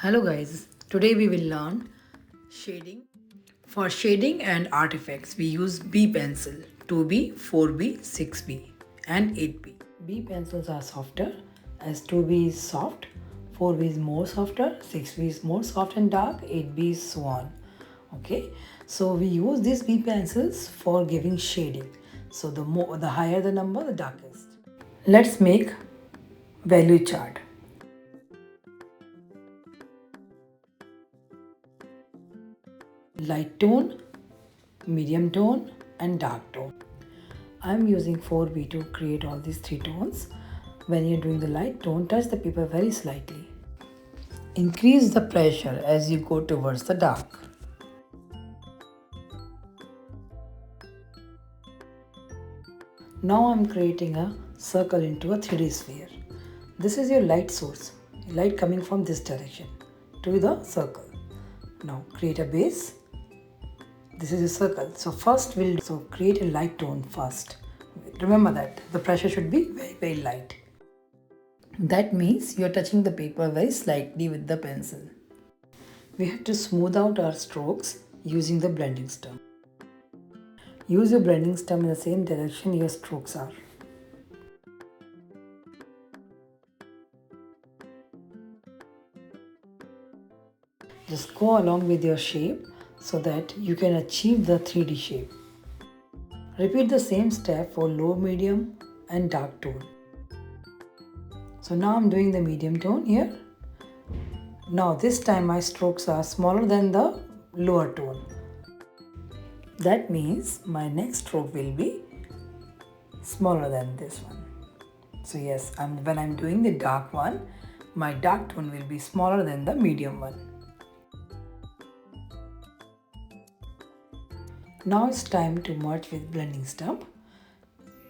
Hello guys, today we will learn shading. For shading and artifacts, we use B pencil 2B, 4B, 6B and 8B. B pencils are softer as 2B is soft, 4B is more softer, 6B is more soft and dark, 8B is so on. Okay, so we use these B pencils for giving shading. So the higher the number, the darkest. Let's make value chart. Light tone, medium tone and dark tone. I am using 4B to create all these three tones. When you're doing the light tone, touch the paper very slightly. Increase the pressure as you go towards the dark. Now I'm creating a circle into a 3D sphere. This is your light source, light coming from this direction to the circle. Now create a base. This is a circle. So first we'll create a light tone first. Remember that the pressure should be very light. That means you're touching the paper very slightly with the pencil. We have to smooth out our strokes using the blending stem. Use your blending stem in the same direction your strokes are. Just go along with your shape so that you can achieve the 3D shape. Repeat the same step for low, medium and dark tone. So now I'm doing the medium tone here. Now this time my strokes are smaller than the lower tone. That means my next stroke will be smaller than this one. So yes, when I'm doing the dark one, my dark tone will be smaller than the medium one. Now it's time to merge with blending stump.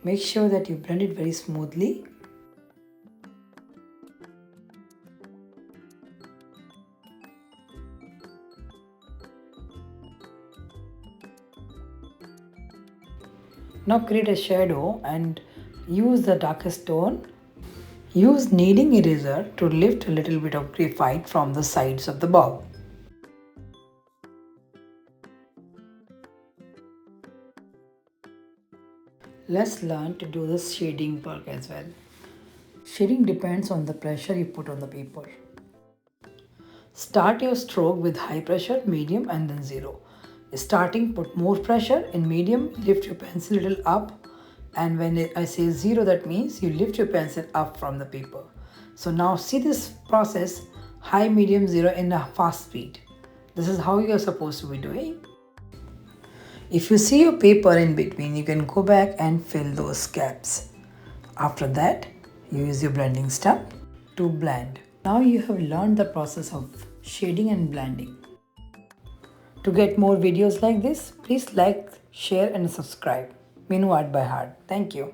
Make sure that you blend it very smoothly. Now create a shadow and use the darkest tone. Use kneading eraser to lift a little bit of graphite from the sides of the bulb. Let's learn to do the shading work as well. Shading depends on the pressure you put on the paper. Start your stroke with high pressure, medium and then zero. Starting, put more pressure. In medium, lift your pencil a little up, and when I say zero, that means you lift your pencil up from the paper. So now see this process, high, medium, zero in a fast speed. This is how you are supposed to be doing. If you see your paper in between, you can go back and fill those gaps. After that, you use your blending stump to blend. Now you have learned the process of shading and blending. To get more videos like this, please like, share and subscribe. MinuArtbyHeart. Thank you.